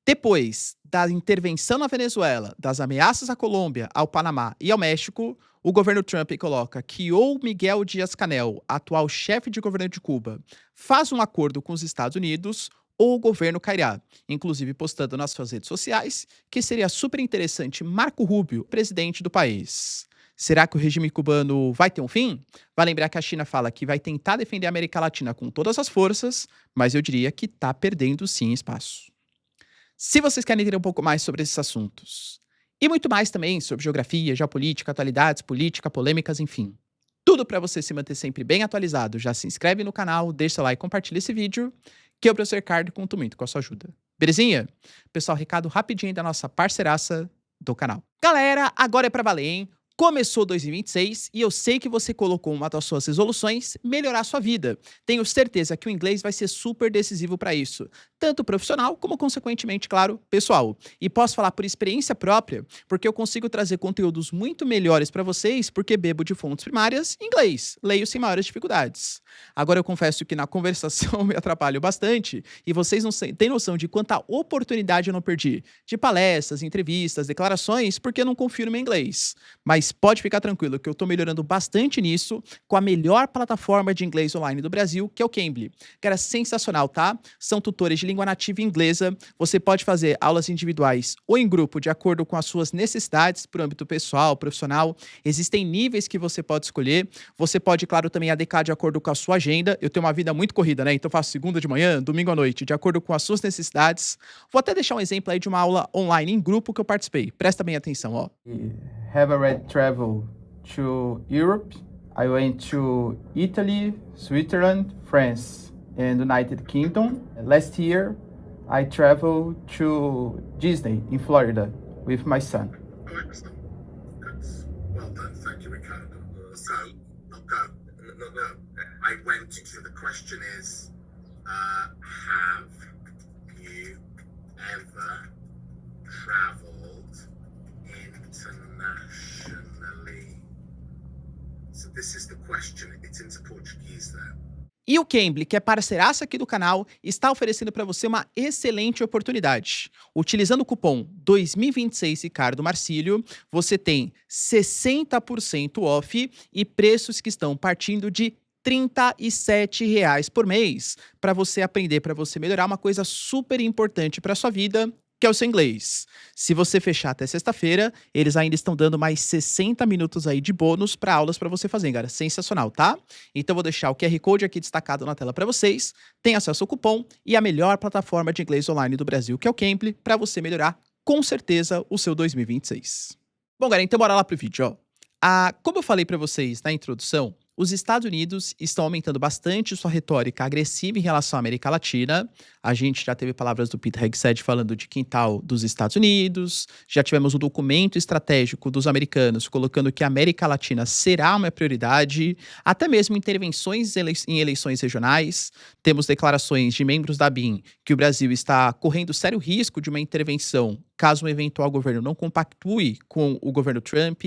Depois da intervenção na Venezuela, das ameaças à Colômbia, ao Panamá e ao México, o governo Trump coloca que ou Miguel Dias-Canel, atual chefe de governo de Cuba, faz um acordo com os Estados Unidos ou o governo cairá, inclusive postando nas suas redes sociais que seria super interessante Marco Rubio, presidente do país. Será que o regime cubano vai ter um fim? Vai lembrar que a China fala que vai tentar defender a América Latina com todas as forças, mas eu diria que está perdendo sim espaço. Se vocês querem entender um pouco mais sobre esses assuntos, e muito mais também sobre geografia, geopolítica, atualidades, política, polêmicas, enfim. Tudo para você se manter sempre bem atualizado, já se inscreve no canal, deixa seu like e compartilha esse vídeo, que eu, professor Ricardo, conto muito com a sua ajuda. Belezinha? Pessoal, recado rapidinho da nossa parceiraça do canal. Galera, agora é pra valer, hein? Começou 2026 e eu sei que você colocou uma das suas resoluções melhorar a sua vida. Tenho certeza que o inglês vai ser super decisivo para isso, tanto profissional como, consequentemente, claro, pessoal. E posso falar por experiência própria, porque eu consigo trazer conteúdos muito melhores para vocês porque bebo de fontes primárias em inglês, leio sem maiores dificuldades. Agora eu confesso que na conversação me atrapalho bastante e vocês não têm noção de quanta oportunidade eu não perdi de palestras, entrevistas, declarações, porque eu não confio no meu inglês. Mas pode ficar tranquilo que eu estou melhorando bastante nisso com a melhor plataforma de inglês online do Brasil, que é o Cambly. Cara, sensacional, tá? São tutores de língua nativa inglesa. Você pode fazer aulas individuais ou em grupo de acordo com as suas necessidades para o âmbito pessoal, profissional. Existem níveis que você pode escolher. Você pode, claro, também adequar de acordo com a sua agenda. Eu tenho uma vida muito corrida, né? Então eu faço segunda de manhã, domingo à noite, de acordo com as suas necessidades. Vou até deixar um exemplo aí de uma aula online em grupo que eu participei. Presta bem atenção, ó. Have already traveled to Europe. I went to Italy, Switzerland, France, and United Kingdom. Last year, I traveled to Disney in Florida with my son. Oh, excellent. That's well done. Thank you, Ricardo. So, no. I went to the question is, have you ever traveled internationally? So this is the question. It's into Portuguese there. E o Cambly, que é parceiraço aqui do canal, está oferecendo para você uma excelente oportunidade. Utilizando o cupom 2026 Ricardo Marcílio, você tem 60% off e preços que estão partindo de R$ 37 por mês para você aprender, para você melhorar uma coisa super importante para sua vida, que é o seu inglês. Se você fechar até sexta-feira, eles ainda estão dando mais 60 minutos aí de bônus para aulas para você fazer, cara. Sensacional, tá? Então vou deixar o QR Code aqui destacado na tela para vocês. Tem acesso ao cupom e a melhor plataforma de inglês online do Brasil, que é o Cambly, para você melhorar com certeza o seu 2026. Bom, galera, então bora lá pro vídeo, ó. Como eu falei para vocês na introdução, os Estados Unidos estão aumentando bastante sua retórica agressiva em relação à América Latina. A gente já teve palavras do Pete Hegseth falando de quintal dos Estados Unidos, já tivemos o documento estratégico dos americanos colocando que a América Latina será uma prioridade, até mesmo intervenções em eleições regionais. Temos declarações de membros da BIM que o Brasil está correndo sério risco de uma intervenção caso um eventual governo não compactue com o governo Trump.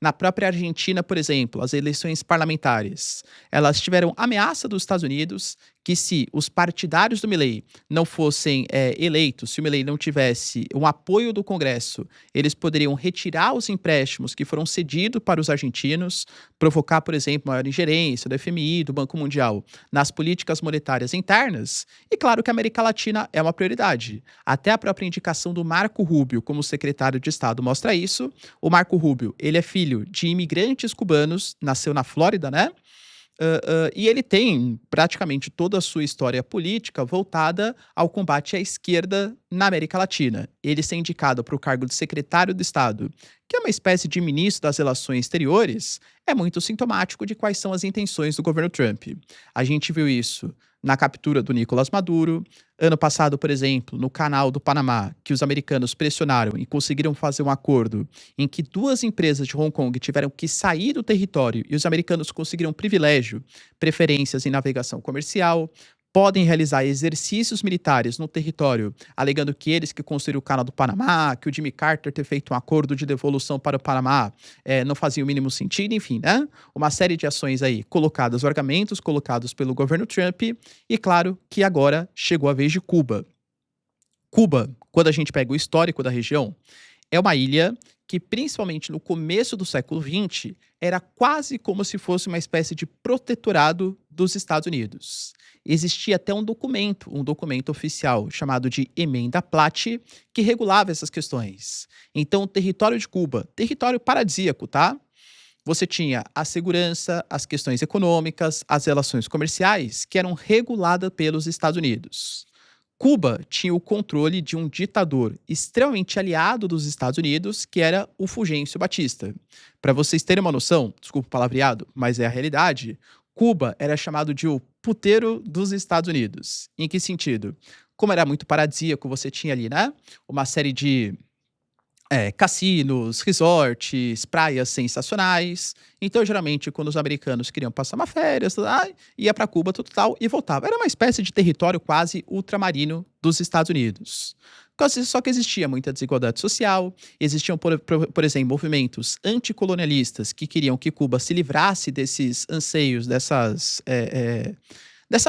Na própria Argentina, por exemplo, as eleições parlamentares, elas tiveram ameaça dos Estados Unidos que se os partidários do Milei não fossem eleitos, se o Milei não tivesse um apoio do Congresso, eles poderiam retirar os empréstimos que foram cedidos para os argentinos, provocar, por exemplo, maior ingerência do FMI, do Banco Mundial, nas políticas monetárias internas. E claro que a América Latina é uma prioridade. Até a própria indicação do Marco Rubio como secretário de Estado mostra isso. O Marco Rubio, ele é filho de imigrantes cubanos, nasceu na Flórida, né? E ele tem praticamente toda a sua história política voltada ao combate à esquerda na América Latina. Ele ser indicado para o cargo de secretário de Estado, que é uma espécie de ministro das Relações Exteriores, é muito sintomático de quais são as intenções do governo Trump. A gente viu isso na captura do Nicolás Maduro. Ano passado, por exemplo, no canal do Panamá, que os americanos pressionaram e conseguiram fazer um acordo em que 2 empresas de Hong Kong tiveram que sair do território e os americanos conseguiram privilégio, preferências em navegação comercial, podem realizar exercícios militares no território, alegando que eles que construíram o canal do Panamá, que o Jimmy Carter ter feito um acordo de devolução para o Panamá não fazia o mínimo sentido, enfim, né? Uma série de ações aí colocadas, argumentos colocados pelo governo Trump, e claro que agora chegou a vez de Cuba. Cuba Quando a gente pega o histórico da região, é uma ilha que, principalmente no começo do século XX, era quase como se fosse uma espécie de protetorado dos Estados Unidos. Existia até um documento oficial chamado de Emenda Platt, que regulava essas questões. Então, o território de Cuba, território paradisíaco, tá? Você tinha a segurança, as questões econômicas, as relações comerciais, que eram reguladas pelos Estados Unidos. Cuba tinha o controle de um ditador extremamente aliado dos Estados Unidos, que era o Fulgêncio Batista. Para vocês terem uma noção, desculpa o palavreado, mas é a realidade, Cuba era chamado de o puteiro dos Estados Unidos. Em que sentido? Como era muito paradisíaco, você tinha ali, né, uma série de cassinos, resorts, praias sensacionais. Então, geralmente, quando os americanos queriam passar uma férias, ia para Cuba, tudo tal, e voltava. Era uma espécie de território quase ultramarino dos Estados Unidos. Só que existia muita desigualdade social, existiam, por exemplo, movimentos anticolonialistas que queriam que Cuba se livrasse desses anseios, dessa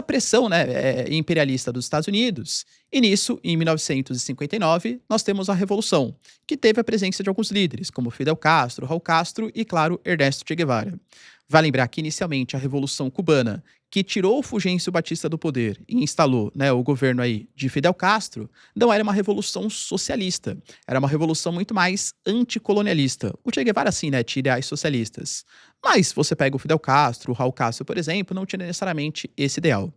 pressão, né, imperialista dos Estados Unidos. E nisso, em 1959, nós temos a Revolução, que teve a presença de alguns líderes, como Fidel Castro, Raul Castro e, claro, Ernesto Che Guevara. Vai lembrar que, inicialmente, a Revolução Cubana, que tirou o Fulgêncio Batista do poder e instalou, né, o governo aí de Fidel Castro, não era uma revolução socialista, era uma revolução muito mais anticolonialista. O Che Guevara, sim, né, tinha ideais socialistas. Mas você pega o Fidel Castro, o Raul Castro, por exemplo, não tinha necessariamente esse ideal.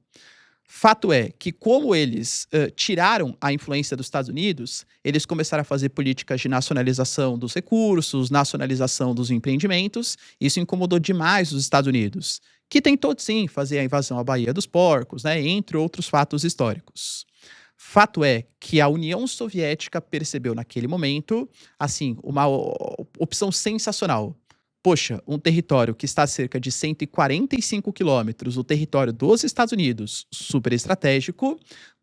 Fato é que, como eles tiraram a influência dos Estados Unidos, eles começaram a fazer políticas de nacionalização dos recursos, nacionalização dos empreendimentos. Isso incomodou demais os Estados Unidos, que tentou, sim, fazer a invasão à Baía dos Porcos, né, entre outros fatos históricos. Fato é que a União Soviética percebeu naquele momento, assim, uma opção sensacional. Poxa, um território que está a cerca de 145 quilômetros, o território dos Estados Unidos, super estratégico,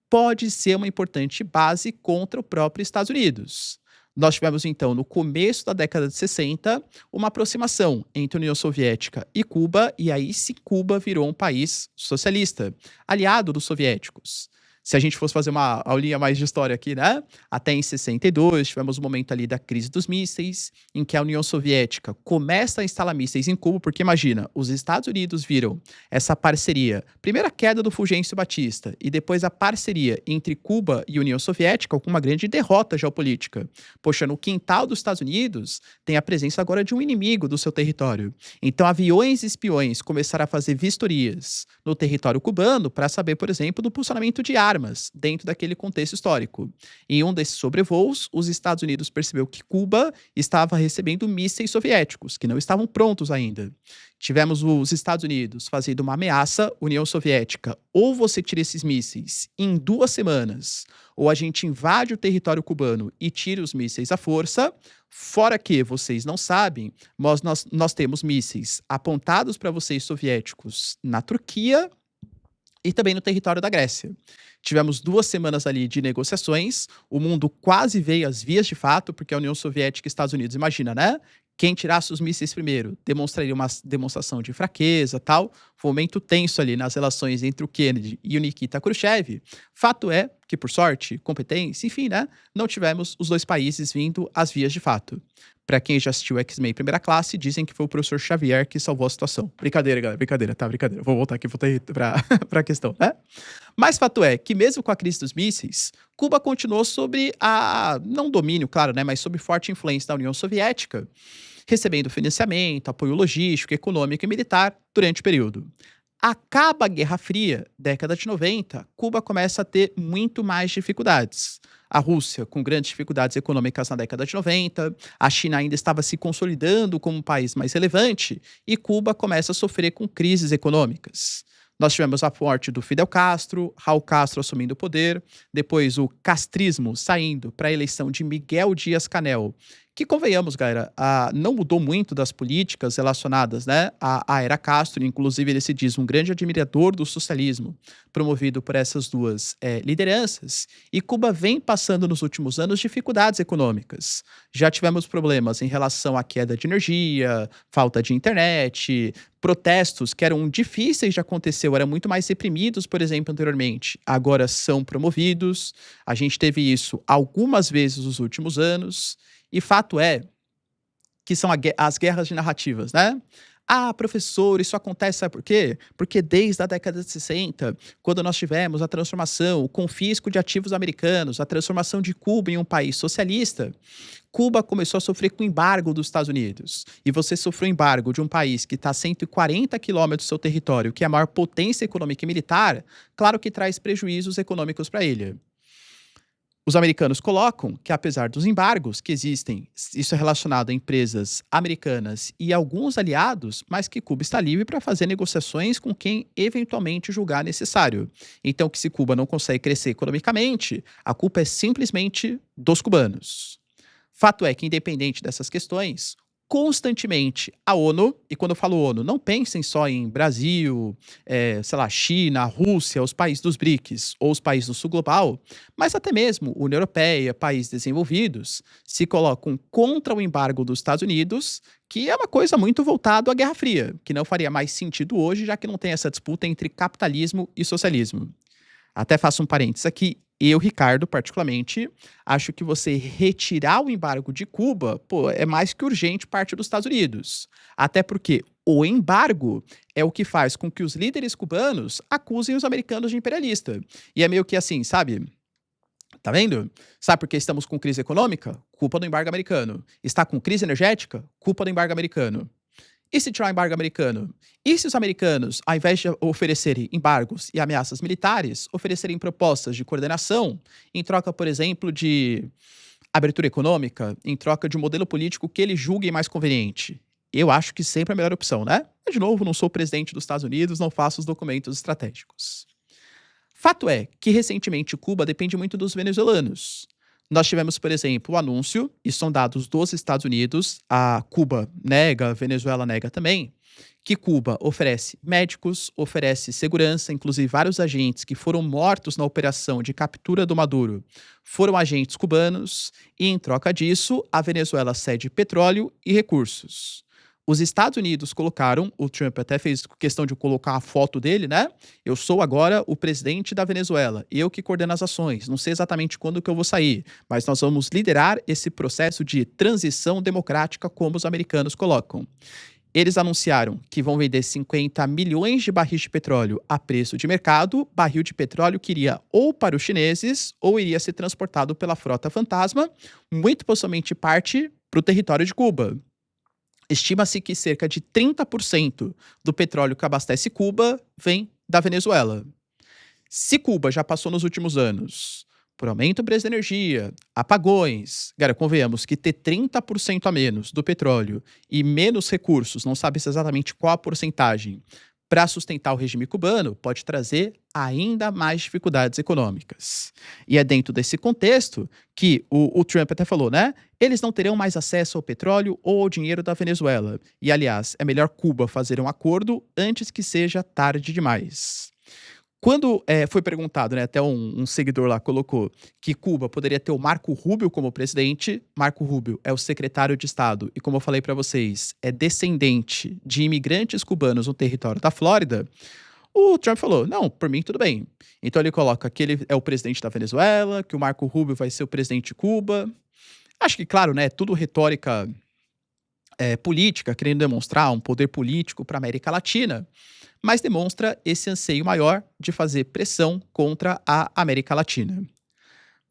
pode ser uma importante base contra o próprio Estados Unidos. Nós tivemos, então, no começo da década de 60, uma aproximação entre a União Soviética e Cuba, e aí sim Cuba virou um país socialista, aliado dos soviéticos. Se a gente fosse fazer uma aulinha mais de história aqui, né? Até em 62, tivemos o momento ali da crise dos mísseis, em que a União Soviética começa a instalar mísseis em Cuba, porque imagina, os Estados Unidos viram essa parceria, primeiro a queda do Fulgêncio Batista, e depois a parceria entre Cuba e União Soviética com uma grande derrota geopolítica. Poxa, no quintal dos Estados Unidos tem a presença agora de um inimigo do seu território. Então, aviões e espiões começaram a fazer vistorias no território cubano para saber, por exemplo, do posicionamento de armas dentro daquele contexto histórico. Em um desses sobrevoos, os Estados Unidos percebeu que Cuba estava recebendo mísseis soviéticos, que não estavam prontos ainda. Tivemos os Estados Unidos fazendo uma ameaça, União Soviética, ou você tira esses mísseis em 2 semanas, ou a gente invade o território cubano e tira os mísseis à força, fora que, vocês não sabem, mas nós temos mísseis apontados para vocês soviéticos na Turquia e também no território da Grécia. Tivemos 2 semanas ali de negociações, o mundo quase veio às vias de fato, porque a União Soviética e Estados Unidos, imagina, né? Quem tirasse os mísseis primeiro demonstraria uma demonstração de fraqueza, tal. Foi um momento tenso ali nas relações entre o Kennedy e o Nikita Khrushchev. Fato é que, por sorte, competência, enfim, né? Não tivemos os 2 países vindo às vias de fato. Pra quem já assistiu X-Men Primeira Classe, dizem que foi o professor Xavier que salvou a situação. Brincadeira, galera, brincadeira, tá? Brincadeira. Vou voltar aqui pra questão, né? Mas fato é que, mesmo com a crise dos mísseis, Cuba continuou sob não domínio, claro, né? Mas sob forte influência da União Soviética, recebendo financiamento, apoio logístico, econômico e militar durante o período. Acaba a Guerra Fria, década de 90, Cuba começa a ter muito mais dificuldades. A Rússia, com grandes dificuldades econômicas na década de 90, a China ainda estava se consolidando como um país mais relevante, e Cuba começa a sofrer com crises econômicas. Nós tivemos a morte do Fidel Castro, Raul Castro assumindo o poder, depois o castrismo saindo para a eleição de Miguel Díaz-Canel, Que convenhamos, galera, não mudou muito das políticas relacionadas, né, à era Castro. Inclusive ele se diz um grande admirador do socialismo, promovido por essas duas lideranças, e Cuba vem passando nos últimos anos dificuldades econômicas. Já tivemos problemas em relação à queda de energia, falta de internet, protestos que eram difíceis de acontecer, eram muito mais reprimidos, por exemplo, anteriormente, agora são promovidos. A gente teve isso algumas vezes nos últimos anos. E fato é que são as guerras de narrativas, né? Ah, professor, isso acontece, sabe por quê? Porque desde a década de 60, quando nós tivemos a transformação, o confisco de ativos americanos, a transformação de Cuba em um país socialista, Cuba começou a sofrer com o embargo dos Estados Unidos. E você sofreu embargo de um país que está a 140 quilômetros do seu território, que é a maior potência econômica e militar, claro que traz prejuízos econômicos para a ilha. Os americanos colocam que, apesar dos embargos que existem, isso é relacionado a empresas americanas e alguns aliados, mas que Cuba está livre para fazer negociações com quem eventualmente julgar necessário. Então, que se Cuba não consegue crescer economicamente, a culpa é simplesmente dos cubanos. Fato é que, independente dessas questões, constantemente a ONU, e quando eu falo ONU, não pensem só em Brasil, sei lá, China, Rússia, os países dos BRICS ou os países do sul global, mas até mesmo União Europeia, países desenvolvidos, se colocam contra o embargo dos Estados Unidos, que é uma coisa muito voltada à Guerra Fria, que não faria mais sentido hoje, já que não tem essa disputa entre capitalismo e socialismo. Até faço um parênteses aqui. Eu, Ricardo, particularmente, acho que você retirar o embargo de Cuba, pô, é mais que urgente parte dos Estados Unidos. Até porque o embargo é o que faz com que os líderes cubanos acusem os americanos de imperialista. E é meio que assim, sabe? Tá vendo? Sabe por que estamos com crise econômica? Culpa do embargo americano. Está com crise energética? Culpa do embargo americano. E se tirar o embargo americano? E se os americanos, ao invés de oferecerem embargos e ameaças militares, oferecerem propostas de coordenação, em troca, por exemplo, de abertura econômica, em troca de um modelo político que eles julguem mais conveniente? Eu acho que sempre é a melhor opção, né? Mas, de novo, não sou presidente dos Estados Unidos, não faço os documentos estratégicos. Fato é que, recentemente, Cuba depende muito dos venezuelanos. Nós tivemos, por exemplo, o anúncio, e são dados dos Estados Unidos, a Cuba nega, a Venezuela nega também, que Cuba oferece médicos, oferece segurança, inclusive vários agentes que foram mortos na operação de captura do Maduro foram agentes cubanos, e em troca disso, a Venezuela cede petróleo e recursos. Os Estados Unidos colocaram, o Trump até fez questão de colocar a foto dele, né? Eu sou agora o presidente da Venezuela, eu que coordeno as ações, não sei exatamente quando que eu vou sair, mas nós vamos liderar esse processo de transição democrática, como os americanos colocam. Eles anunciaram que vão vender 50 milhões de barris de petróleo a preço de mercado, barril de petróleo que iria ou para os chineses ou iria ser transportado pela frota fantasma, muito possivelmente parte para o território de Cuba. Estima-se que cerca de 30% do petróleo que abastece Cuba vem da Venezuela. Se Cuba já passou nos últimos anos por aumento do preço da energia, apagões, cara, convenhamos que ter 30% a menos do petróleo e menos recursos, não sabe-se exatamente qual a porcentagem, para sustentar o regime cubano, pode trazer ainda mais dificuldades econômicas. E é dentro desse contexto que o Trump até falou, né? Eles não terão mais acesso ao petróleo ou ao dinheiro da Venezuela. E, aliás, é melhor Cuba fazer um acordo antes que seja tarde demais. Quando foi perguntado, né, até um seguidor lá colocou que Cuba poderia ter o Marco Rubio como presidente. Marco Rubio é o secretário de Estado e, como eu falei para vocês, é descendente de imigrantes cubanos no território da Flórida. O Trump falou, não, por mim tudo bem. Então ele coloca que ele é o presidente da Venezuela, que o Marco Rubio vai ser o presidente de Cuba. Acho que, claro, né, tudo retórica política, querendo demonstrar um poder político para a América Latina, mas demonstra esse anseio maior de fazer pressão contra a América Latina.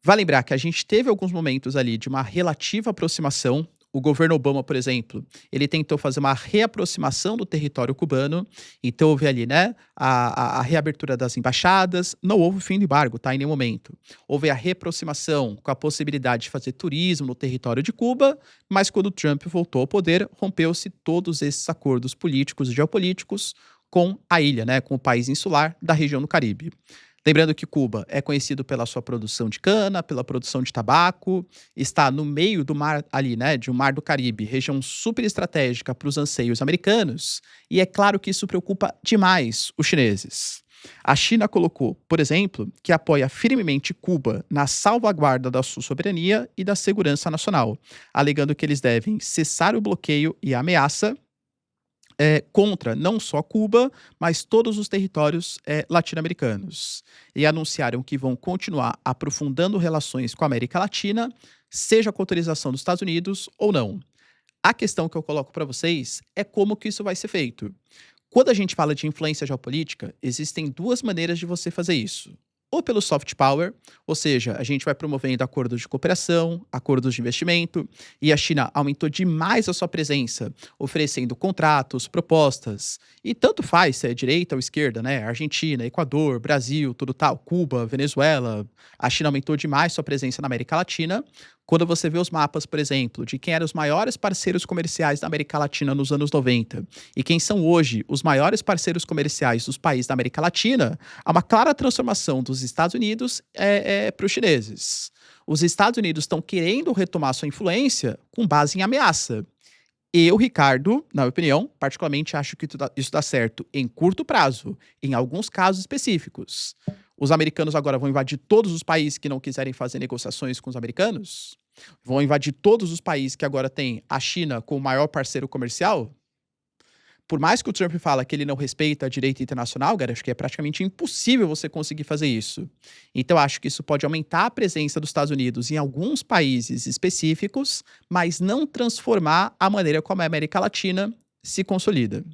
Vale lembrar que a gente teve alguns momentos ali de uma relativa aproximação. O governo Obama, por exemplo, ele tentou fazer uma reaproximação do território cubano, então houve ali, né, a reabertura das embaixadas, não houve fim do embargo, tá, em nenhum momento. Houve a reaproximação com a possibilidade de fazer turismo no território de Cuba, mas quando Trump voltou ao poder, rompeu-se todos esses acordos políticos e geopolíticos com a ilha, né, com o país insular da região do Caribe. Lembrando que Cuba é conhecido pela sua produção de cana, pela produção de tabaco, está no meio do mar ali, né, de um mar do Caribe, região super estratégica para os anseios americanos, e é claro que isso preocupa demais os chineses. A China colocou, por exemplo, que apoia firmemente Cuba na salvaguarda da sua soberania e da segurança nacional, alegando que eles devem cessar o bloqueio e a ameaça contra não só Cuba, mas todos os territórios latino-americanos. E anunciaram que vão continuar aprofundando relações com a América Latina, seja com autorização dos Estados Unidos ou não. A questão que eu coloco para vocês é como que isso vai ser feito. Quando a gente fala de influência geopolítica, existem duas maneiras de você fazer isso. Ou pelo soft power, ou seja, a gente vai promovendo acordos de cooperação, acordos de investimento, e a China aumentou demais a sua presença, oferecendo contratos, propostas, e tanto faz se é direita ou esquerda, né? Argentina, Equador, Brasil, tudo tal, Cuba, Venezuela. A China aumentou demais sua presença na América Latina. Quando você vê os mapas, por exemplo, de quem eram os maiores parceiros comerciais da América Latina nos anos 90 e quem são hoje os maiores parceiros comerciais dos países da América Latina, há uma clara transformação dos Estados Unidos para os chineses. Os Estados Unidos estão querendo retomar sua influência com base em ameaça. Eu, Ricardo, na minha opinião, particularmente acho que isso dá certo em curto prazo, em alguns casos específicos. Os americanos agora vão invadir todos os países que não quiserem fazer negociações com os americanos? Vão invadir todos os países que agora têm a China como o maior parceiro comercial? Por mais que o Trump fala que ele não respeita a direito internacional, cara, acho que é praticamente impossível você conseguir fazer isso. Então, acho que isso pode aumentar a presença dos Estados Unidos em alguns países específicos, mas não transformar a maneira como a América Latina se consolida.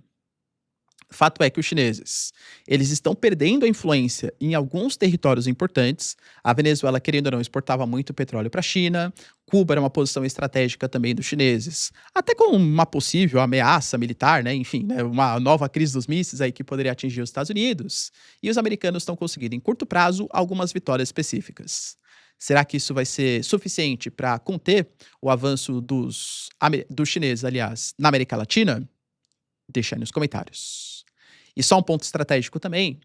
Fato é que os chineses, eles estão perdendo a influência em alguns territórios importantes. A Venezuela, querendo ou não, exportava muito petróleo para a China. Cuba era uma posição estratégica também dos chineses, até com uma possível ameaça militar, né? Enfim, né? Uma nova crise dos mísseis aí que poderia atingir os Estados Unidos. E os americanos estão conseguindo, em curto prazo, algumas vitórias específicas. Será que isso vai ser suficiente para conter o avanço dos chineses, aliás, na América Latina? Deixa aí nos comentários. E só um ponto estratégico também,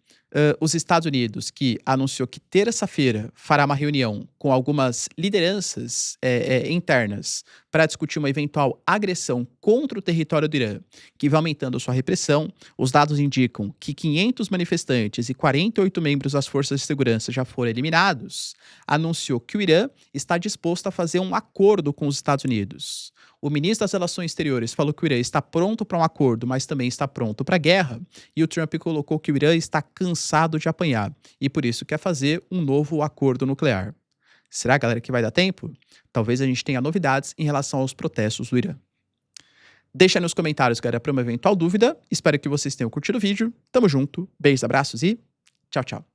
os Estados Unidos, que anunciou que terça-feira fará uma reunião com algumas lideranças internas para discutir uma eventual agressão contra o território do Irã, que vai aumentando sua repressão. Os dados indicam que 500 manifestantes e 48 membros das forças de segurança já foram eliminados. Anunciou que o Irã está disposto a fazer um acordo com os Estados Unidos. O ministro das Relações Exteriores falou que o Irã está pronto para um acordo, mas também está pronto para a guerra. E o Trump colocou que o Irã está cansado de apanhar e por isso quer fazer um novo acordo nuclear. Será, galera, que vai dar tempo? Talvez a gente tenha novidades em relação aos protestos do Irã. Deixa aí nos comentários, galera, para uma eventual dúvida. Espero que vocês tenham curtido o vídeo. Tamo junto, beijos, abraços e tchau, tchau.